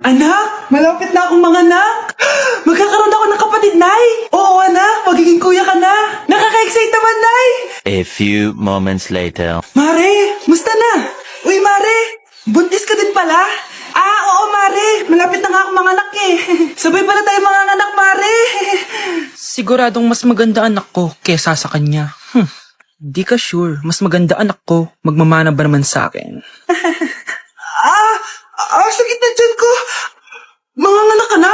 Anak, malapit na akong manganak. Magkakaroon ako ng kapatid, Nay. Oo, anak, magiging kuya ka na. Nakaka-excite naman, Nay. A few moments later. Mare, musta na? Uy, Mare, buntis ka din pala? Oo, Mare, malapit na nga akong manganak eh. Sabay pala tayo manganak, Mare. Siguradong mas maganda anak ko kesa sa kanya. Di ka sure, mas maganda anak ko, magmamana ba naman sa akin? Sakit na dyan ko. Manganganak ka na?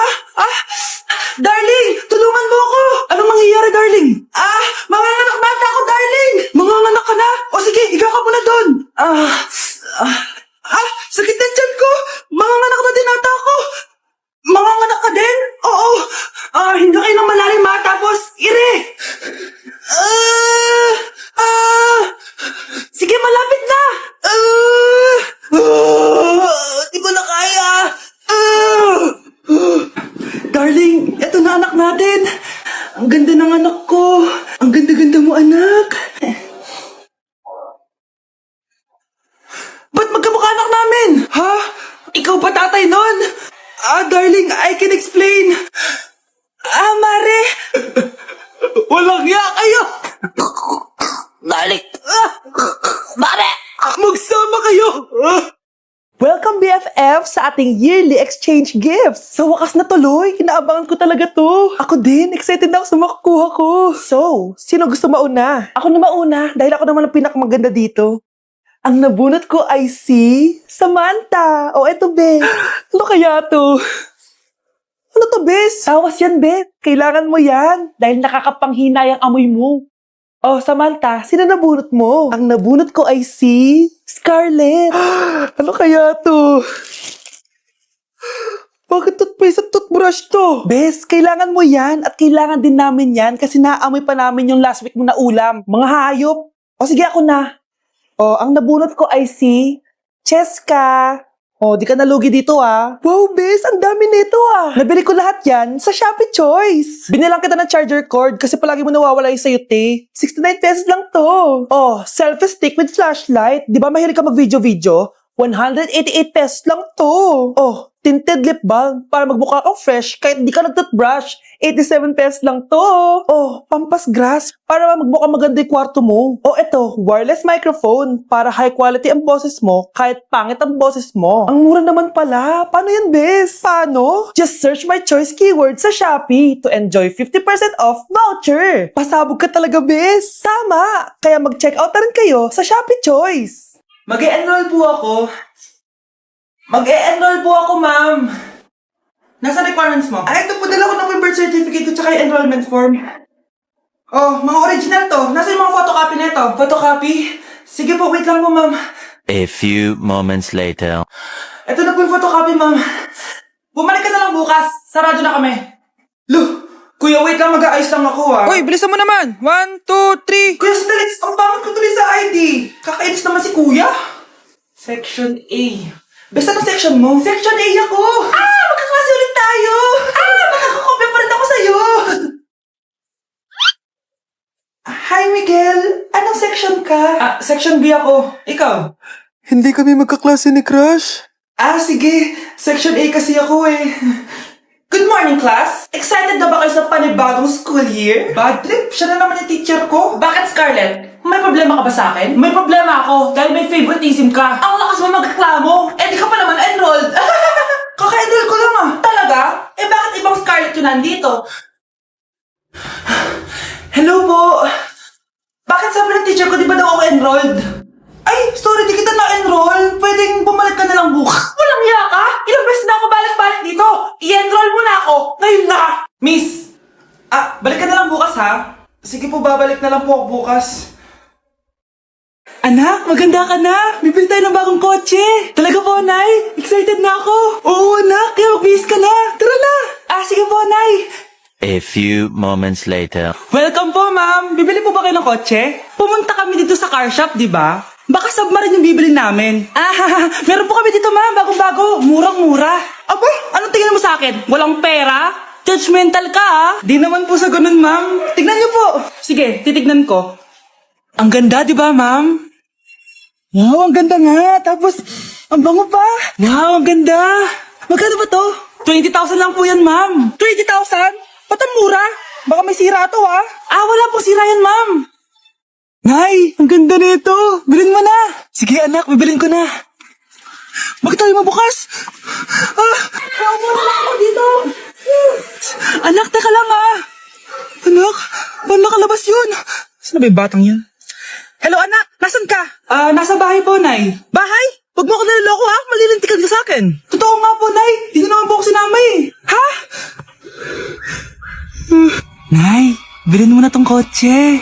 Darling, tulungan mo ako. Anong mangyayari, darling? Manganganak bata ako, darling. Manganganak ka na? O sige, higa ka muna doon. Sakit na dyan ko. Manganganak na din ata ako. Manganganak ka din? Oo. Hindi kayo ng malalim ha, tapos, ire. Sige, malapit na. Di ko na kaya. Darling, eto na anak natin. Ang ganda ng anak ko. Ang ganda-ganda mo, anak. Ba't magkamukha anak namin? Ha? Ikaw ba tatay nun? Darling, I can explain. Mare. Walang ya kayo. Darling! Mare! Magsama kayo. Welcome BFF sa ating yearly exchange gifts. Sa wakas na tuloy, inaabangan ko talaga to. Ako din, excited na ako sa makukuha ko. So, sino gusto mauna? Ako na mauna dahil ako naman ang pinakamaganda dito. Ang nabunot ko ay si Samantha. Eto, Bes. Ano kaya to? Ano to, Bes? Tawas yan, Bes. Kailangan mo yan dahil nakakapanghinay ang amoy mo. Samantha, sino nabunot mo? Ang nabunot ko ay si Scarlett. Ano kaya to? Bakit toothpaste at toothbrush to? Bes, kailangan mo yan at kailangan din namin yan kasi naamoy pa namin yung last week mo na ulam. Mga hayop. Sige ako na. Ang nabunot ko ay si Cheska. Di ka nalugi dito Wow, Bes, ang dami nito Nabili ko lahat yan sa Shopee Choice. Binilang kita ng charger cord kasi palagi mo nawawala yung sayo, te. 69 pesos lang to. Selfie stick with flashlight. Di ba mahilig ka mag-video-video? 188 pesos lang to. Tinted lip balm para magmukha kang fresh kahit di ka nag-toothbrush. 87 pesos lang to. Pampas grass para magmukha maganda yung kwarto mo. Eto, wireless microphone para high quality ang boses mo kahit pangit ang boses mo. Ang mura naman pala. Paano yan, Bes? Paano? Just search my choice keyword sa Shopee to enjoy 50% off voucher. Pasabog ka talaga, Bes. Tama. Kaya mag-check out na rin kayo sa Shopee Choice. Mag-e-enroll po ako. Mag-e-enroll po ako, ma'am. Nasa requirements mo? Ito po, dala ko ng birth certificate ko tsaka yung enrollment form. Mga original to. Nasa yung mga photocopy na ito? Photocopy? Sige po, wait lang po, ma'am. A few moments later. Ito na po yung photocopy, ma'am. Bumalik ka na lang bukas. Sarado na kami. Kuya, wait lang, mag-aayos lang ako, Uy, bilisan mo naman! 1, 2, 3! Kuya, sandali. Ang pangit ko tuloy sa ID. Kakainis naman si kuya. Section A. Basta ng section mo? Section A ako! Magkaklase ulit tayo! Makakakopya pa rin ako sa'yo! Hi, Miguel! Anong section ka? Section B ako. Ikaw? Hindi kami magkaklase ni Crush. Sige. Section A kasi ako eh. Good morning, class! Excited na ba kayo sa panibagong school year? Bad trip? Siya na naman yung teacher ko. Bakit, Scarlett? May problema ka ba sa akin? May problema ako dahil may favoritism ka. Ang lakas mo magreklamo. Di ka pa naman enrolled. Kaka-enroll ko lang Talaga? Bakit ibang Scarlett yun nandito? Hello po. Bakit sabi ng teacher ko di ba daw ako enrolled? Sorry, di kita na-enroll. Pwedeng bumalik ka na lang bukas. Walang hiya ka? Ilang beses na ako balik-balik dito. I-enroll mo na ako. Ngayon na. Miss. Balik ka na lang bukas ha. Sige po, babalik na lang po ako bukas. Anak, maganda ka na. Bibili tayo ng bagong kotse. Talaga po, Nay? Excited na ako. Oo, anak. Kaya mag-bihis ka na. Tara na. Sige po, Nay. A few moments later. Welcome po, ma'am. Bibili po ba kayo ng kotse? Pumunta kami dito sa car shop, di ba? Baka submarine yung bibili namin. Meron po kami dito, ma'am. Bagong-bago. Murang-mura. Aba, anong tingin mo sa akin? Walang pera? Judgmental ka, Di naman po sa ganun, ma'am. Tignan niyo po. Sige, titignan ko. Ang ganda, di ba, ma'am? Wow, ang ganda nga. Tapos, ang bango pa. Wow, ang ganda. Magkano ba to? 20,000 lang po yan, ma'am. 20,000? Ba't ang mura? Baka may sira to, ah. Wala po sira yan, ma'am. Nay, ang ganda nito. Bilhin mo na. Sige, anak, bibilin ko na. Bakit tayo mabukas? Mura lang ako dito. Anak, teka lang, ah. Anak, paano nakalabas yun? Saan na ba yung batang yan? Hello, anak. Nasaan ka? Nasa bahay po, Nay. Bahay? Huwag mo ako naliloko, ha? Malilintikan ka sa akin. Totoo nga po, Nay. Hindi naman po ako sinama, eh. Ha? Nay, bilhin mo na tong kotse.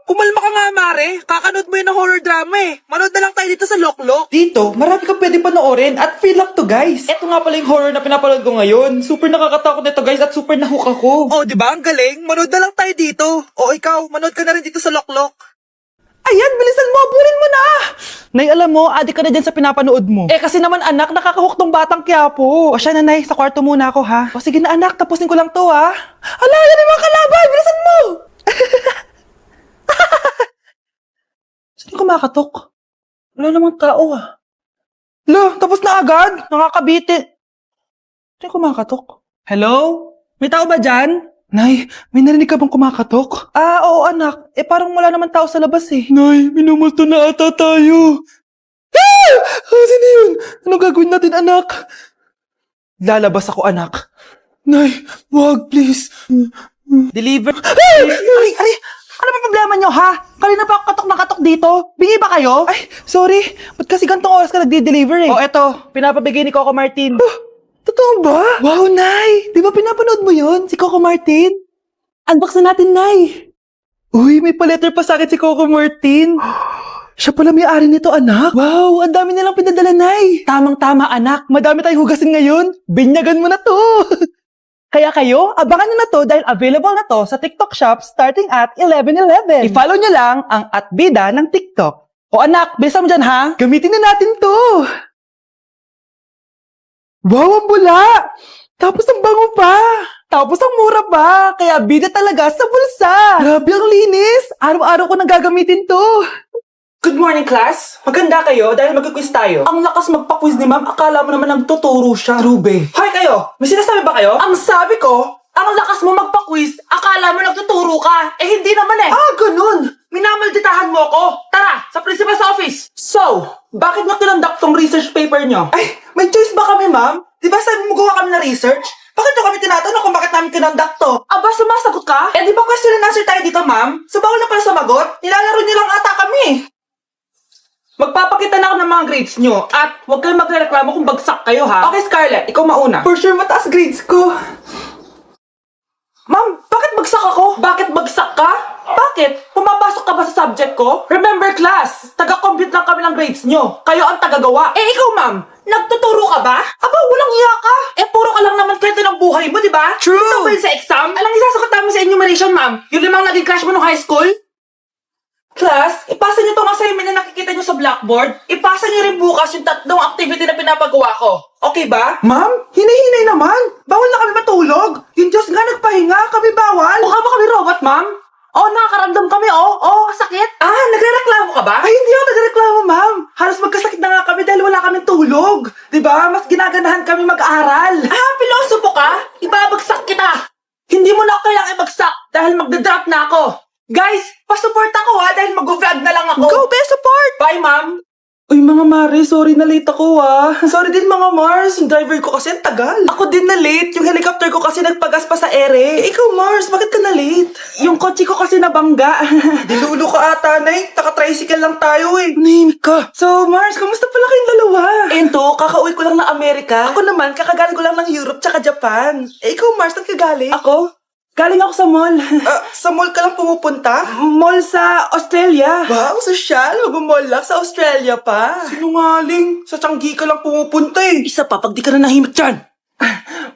Kumalma ka nga, Mare. Kakanood mo yun ng horror drama, eh. Manood na lang tayo dito sa Loklok. Dito, marami kang pwede panoorin at feel up to guys. Ito nga pala yung horror na pinapanood ko ngayon. Super nakakatakot nito guys at super nahook ako. Oh, di ba? Ang galing. Manood na lang tayo dito. O ikaw, manood ka na rin dito sa Loklok. Ayan, bilisan mo, aburin mo na! Nay, alam mo, adik ka na dyan sa pinapanood mo. Kasi naman anak, nakakahook tong batang Quiapo. O siya, nanay, sa kwarto muna ako, ha? O sige na anak, tapusin ko lang to ha. Ala, yan yung mga kalaban, bilisan mo! Sino kumakatok? Wala namang tao ah. Lo, tapos na agad? Nakakabitin. Sino kumakatok? Hello? May tao ba dyan? Nay, may narinig ka bang kumakatok? Oo anak. Parang wala naman tao sa labas eh. Nay, minumulto na ata tayo. Sino yun? Anong gagawin natin anak? Lalabas ako anak. Nay, wag please. Deliver. Ay! Ano ba problema nyo, ha? Kanina pa ako katok na katok dito. Bingi ba kayo? Ay, sorry. Ba't kasi gantong oras ka nagde-deliver eh? Eto, pinapabigay ni Coco Martin. Totoo ba? Wow, Nay! Di ba pinapanood mo yun? Si Coco Martin? Unbox na natin, Nay! Uy, may pa-letter pa sa akin si Coco Martin. Siya pala may-ari nito, anak. Wow, ang dami nilang pinadala, Nay. Tamang-tama, anak. Madami tayong hugasin ngayon. Binyagan mo na to. Kaya kayo, abangan nyo na to dahil available na to sa TikTok Shop starting at 11:11. I-follow nyo lang ang @bida ng TikTok. O anak, bilisan mo dyan ha. Gamitin na natin to. Wow, ang bula! Tapos ang bango pa! Tapos ang mura pa! Kaya bida talaga sa bulsa! Grabe ang linis! Araw-araw ko nang gagamitin to! Good morning, class! Maganda kayo dahil mag-quiz tayo. Ang lakas magpa-quiz ni ma'am, akala mo naman nagtuturo siya. Trube. Hoy kayo! May sinasabi ba kayo? Ang sabi ko, ang lakas mo magpa-quiz, akala mo nagtuturo ka. Hindi naman eh. Ganun! Minamalditahan mo ako. Tara, sa principal's office. So, bakit mo kinonduct tong research paper nyo? Ay, may choice ba kami, ma'am? Di ba sabi mo gawa kami na research? Bakit nyo kami tinatanong kung bakit namin kinonduct to? Aba, sumasagot ka? Di ba question and answer tayo dito, ma'am? So, bawal na pala sumagot? Nilalaro nyo lang ata kami. Magpapakita na ako ng mga grades nyo at huwag kayong magreklamo kung bagsak kayo, ha? Okay, Scarlett, ikaw mauna. For sure, mataas grades ko. Ma'am, bakit bagsak ako? Bakit bagsak ka? Bakit? Pumapasok ka ba sa subject ko? Remember class, taga-compute lang kami ng grades nyo. Kayo ang tagagawa. Ikaw ma'am, nagtuturo ka ba? Aba, walang iya ka. Puro ka lang naman kwento ng buhay mo, di ba? True. Ito ba yun sa exam? Alang isasagot namin sa enumeration, ma'am. Yung 5 naging crush mo nung high school? Class, ipasa niyo tong assignment na nakikita niyo sa blackboard. Ipasa niyo rin bukas yung 3 activity na pinapagawa ko. Okay ba? Ma'am, hinay-hinay naman. Bawal na kami matulog. Yung Diyos nga nagpahinga, kami bawal. Mukha ba kami robot, ma'am? Nakakaramdam kami, sakit. Nagrereklamo ka ba? Ay, hindi ako nagrereklamo, ma'am. Halos magkasakit na nga kami dahil wala kaming tulog. Diba? Mas ginaganahan kami mag-aral. Pilosopo ka? Ibabagsak kita. Hindi mo na ako kailangang ibagsak dahil magdadrop na ako. Guys, pa-support ako ha dahil mag-vlog na lang ako. Go, support! Bye, ma'am. Uy, mga Mare, sorry na late ako Sorry din mga Mars, yung driver ko kasi ang tagal. Ako din na late, yung helicopter ko kasi nagpagas pa sa ere. Ikaw Mars, bakit ka na late? Yung kotse ko kasi nabangga. Dilulo ka ata, Nay. Taka-tricycle lang tayo eh. Nahimik ka. So Mars, kamusta pala kayong dalawa? Ento, kakauwi ko lang ng Amerika. Ako naman, kakagaling ko lang ng Europe tsaka Japan. Ikaw Mars, saan ka galing? Ako? Galing ako sa mall. Sa mall ka lang pumupunta? Mall sa Australia. Wow, sosyal. Mag-mall lang sa Australia pa. Sinungaling. Sa Changi ka lang pumupunta eh. Isa pa, pag di ka na nahimik dyan.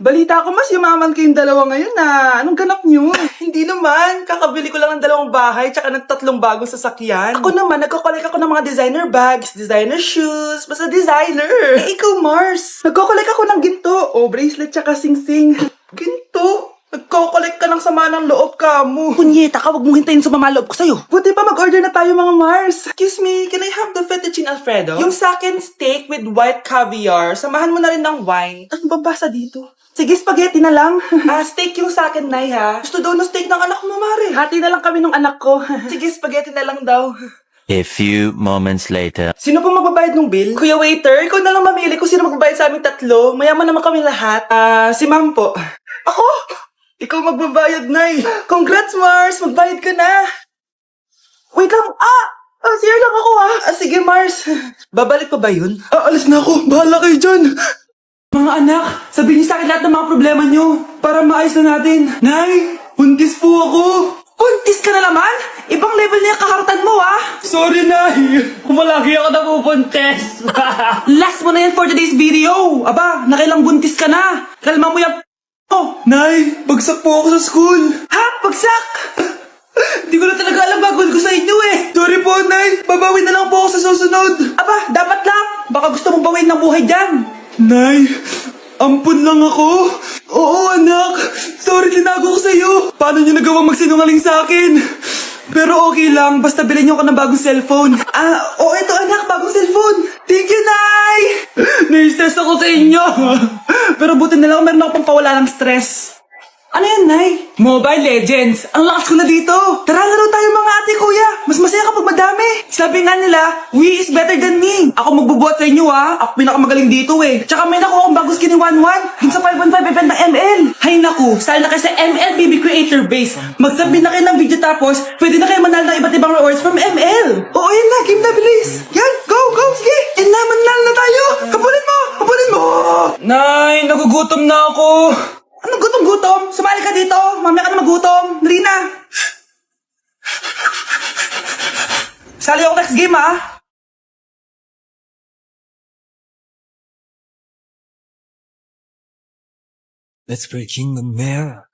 Balita ko mas yumaman kayong dalawa ngayon Anong ganap nyo? Hindi naman. Kakabili ko lang ng 2 bahay tsaka ng 3 bagong sasakyan. Ako naman, nagko-collect ako ng mga designer bags, designer shoes, basta designer. Ikaw, Mars. Nagko-collect ako ng ginto. Bracelet tsaka sing-sing. Ginto? Nagko-collect ka ng sama ng loob ka mo. Punyeta ka, wag mong hintayin sa mamaloob ko sa'yo. Buti pa mag-order na tayo mga Mars. Excuse me, can I have the fettuccine Alfredo? Yung sa akin steak with white caviar. Samahan mo na rin ng wine. Ano ba basa dito? Sige, spaghetti na lang. Steak yung sa akin, Nay, ha? Gusto daw ng steak ng anak mo, Mare. Hati na lang kami ng anak ko. Sige, spaghetti na lang daw. A few moments later. Sino pong magbabayad ng bill? Kuya waiter, ikaw na lang mamili kung sino magbabayad sa aming tatlo. Mayaman naman kami lahat. Si ma'am po. Ako? Ikaw magbabayad, Nay. Congrats, Mars. Magbayad ka na. Wait lang. CR lang ako, sige, Mars. Babalik pa ba yun? Alis na ako. Bahala kayo dyan. Mga anak, sabihin niyo sa akin lahat ng mga problema niyo para maayos na natin. Nay, buntis po ako. Buntis ka na naman? Ibang level na yung kaharutan mo, Sorry, Nay. Kumalagi ako na pupuntes. Last mo na yan for today's video. Aba, nakailang buntis ka na. Kalma mo yung Nay, bagsak po ako sa school. Ha? Bagsak? Hindi ko na talaga alam gagawin ko sa inyo Sorry po, Nay. Babawi na lang po ako sa susunod. Aba, dapat lang. Baka gusto mong bawiin ng buhay dyan. Nay, ampun lang ako. Oo, anak. Sorry, tinago ko sa'yo. Paano niyo nagawang magsinungaling sa akin? Pero okay lang, basta bilhin niyo ako ng bagong cellphone. Ito anak, bagong cellphone. Thank you, Nay! Nai-stress ako sa inyo. Pero buti na lang meron ako pampawala ng stress. Ano yan, Nay? Mobile Legends. Ang lakas ko na dito. Tara, laro tayo mga ate, kuya. Mas masaya kapag madami. Sabi nga nila, we is better than me. Ako magbubuhat sa inyo, Ako pinakamagaling dito, Tsaka may nakuha akong bagong skin ni 1-1. Dun sa 515 event ng ML. Hay naku, sali na kayo sa ML BB Creator Base. Mag-submit na kayo ng video tapos, pwede na kayo manalo ng iba't ibang rewards from ML. Oo, yan na. Game na, bilis. Yan, go. Sige. Yan na, manalo na tayo. Kapulin mo. Nay, nagugutom na ako. Anong gutom-gutom? Sumali ka dito. Mamaya ka na magutom. Dali na. Sali ako next game, Let's breaking the mirror.